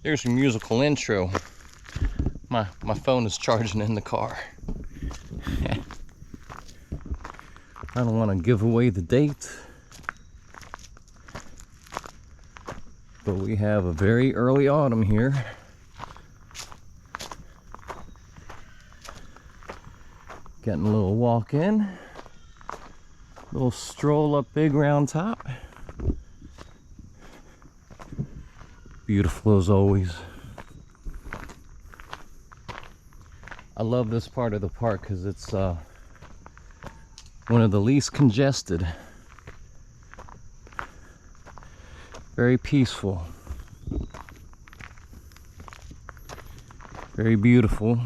There's your musical intro. My phone is charging in the car. I don't want to give away the date, but we have a very early autumn here. Getting a little walk in, little stroll up Big Round Top. Beautiful as always. I love this part of the park because it's one of the least congested. Very peaceful. Very beautiful.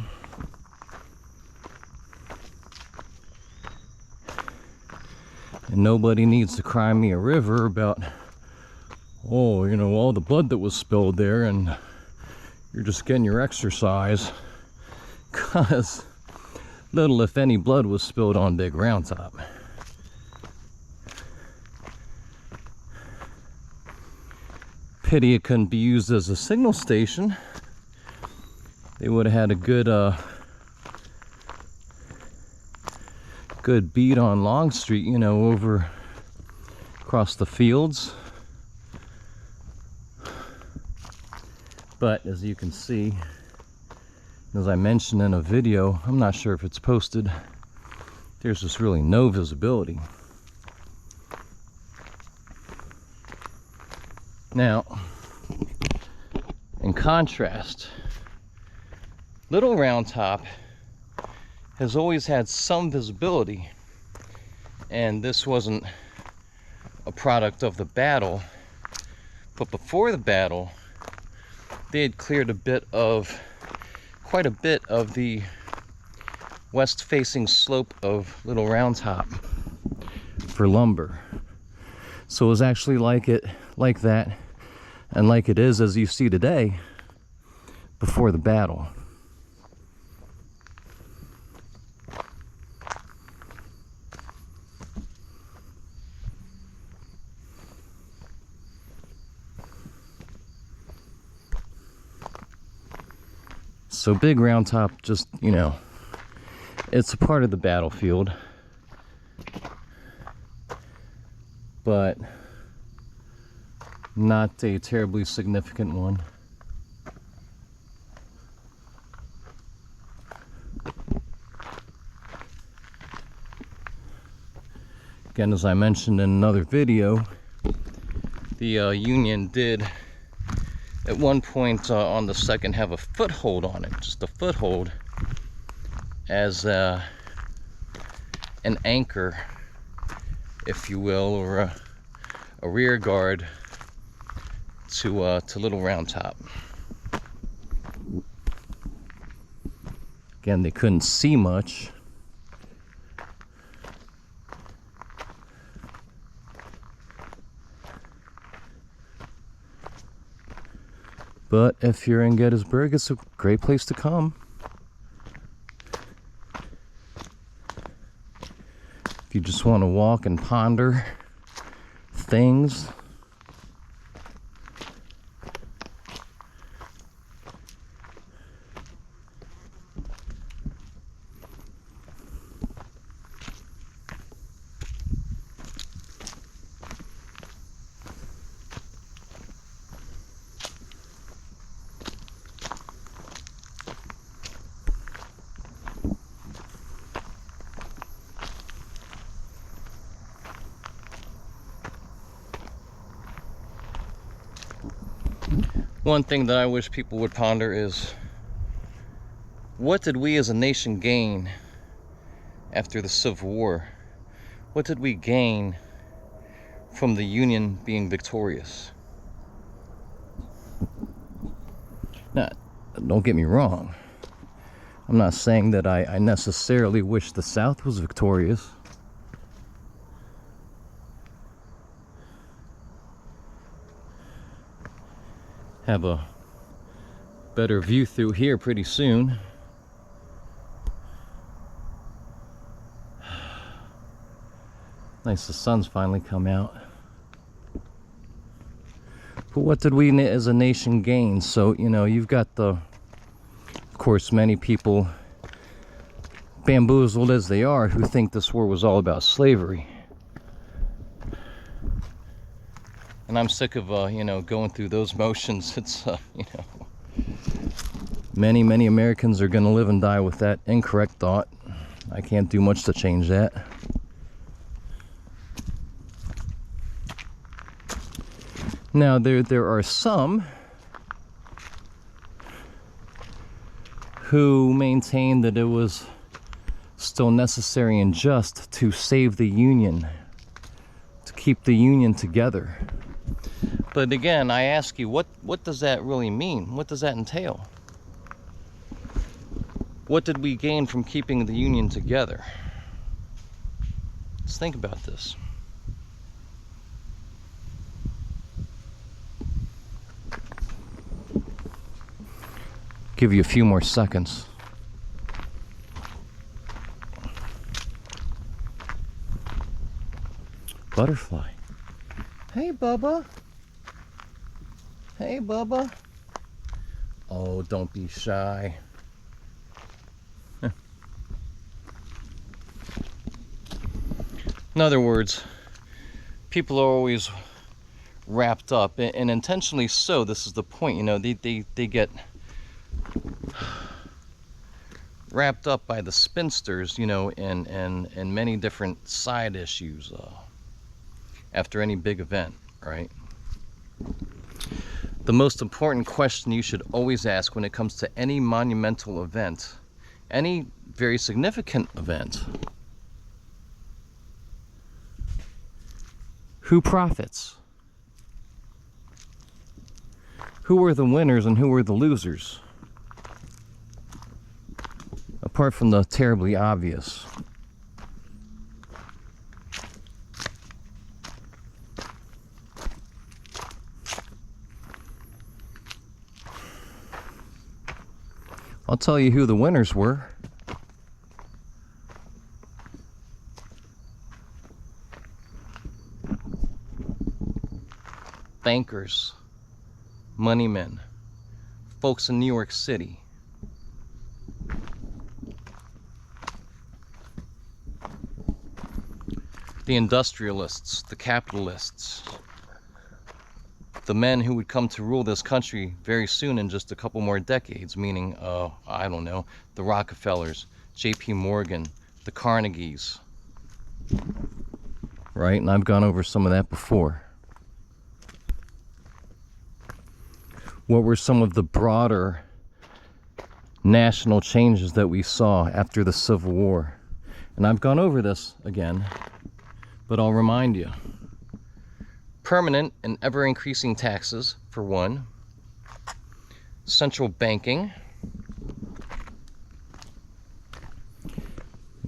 And nobody needs to cry me a river about, oh, you know, all the blood that was spilled there and you're just getting your exercise. Because little if any blood was spilled on Big Round Top. Pity it couldn't be used as a signal station. They would have had a good beat on Long Street, you know, over across the fields. But as you can see, as I mentioned in a video, I'm not sure if it's posted, there's just really no visibility. Now, in contrast, Little Round Top has always had some visibility, and this wasn't a product of the battle, but before the battle, they had cleared quite a bit of the west-facing slope of Little Round Top for lumber. So it was actually like that, and like it is as you see today, before the battle. So Big Round Top, just, you know, it's a part of the battlefield, but not a terribly significant one. Again, as I mentioned in another video, the Union did at one point on the 2nd have a foothold on it, just a foothold, as an anchor, if you will, or a rear guard to Little Round Top. Again, they couldn't see much. But if you're in Gettysburg, it's a great place to come. If you just want to walk and ponder things. One thing that I wish people would ponder is, what did we as a nation gain after the Civil War? What did we gain from the Union being victorious? Now, don't get me wrong. I'm not saying that I necessarily wish the South was victorious. Have a better view through here pretty soon. Nice, the sun's finally come out. But what did we as a nation gain? So, you know, you've got of course, many people, bamboozled as they are, who think this war was all about slavery. And I'm sick of, you know, going through those motions. It's, you know, many Americans are going to live and die with that incorrect thought. I can't do much to change that. Now, there are some who maintain that it was still necessary and just to save the Union, to keep the Union together. But again, I ask you, what does that really mean? What does that entail? What did we gain from keeping the Union together? Let's think about this. Give you a few more seconds. Butterfly. Hey, Bubba. Hey, Bubba. Oh, don't be shy. In other words, people are always wrapped up, and intentionally so. This is the point, you know, they get wrapped up by the spinsters, you know, in many different side issues after any big event, right? The most important question you should always ask when it comes to any monumental event, any very significant event: who profits? Who were the winners and who were the losers? Apart from the terribly obvious. I'll tell you who the winners were. Bankers, moneymen, folks in New York City. The industrialists, the capitalists, the men who would come to rule this country very soon in just a couple more decades, meaning, I don't know, the Rockefellers, J.P. Morgan, the Carnegies, right? And I've gone over some of that before. What were some of the broader national changes that we saw after the Civil War? And I've gone over this again, but I'll remind you. Permanent and ever-increasing taxes, for one. Central banking.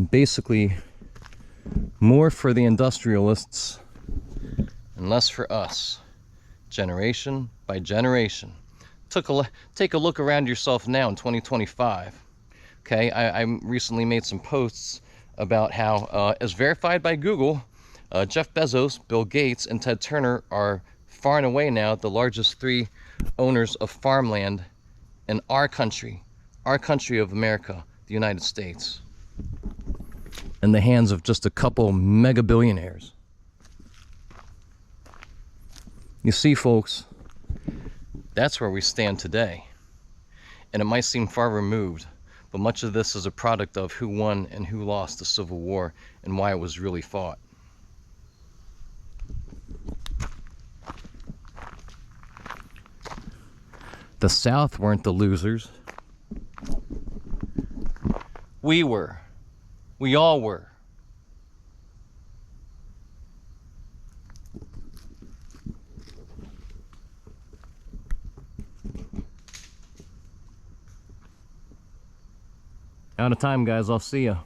Basically, more for the industrialists and less for us, generation by generation. Take a look around yourself now in 2025. Okay, I recently made some posts about how, as verified by Google, Jeff Bezos, Bill Gates, and Ted Turner are far and away now the largest three owners of farmland in our country of America, the United States, in the hands of just a couple mega billionaires. You see, folks, that's where we stand today. And it might seem far removed, but much of this is a product of who won and who lost the Civil War and why it was really fought. The South weren't the losers. We were. We all were. Out of time, guys. I'll see ya.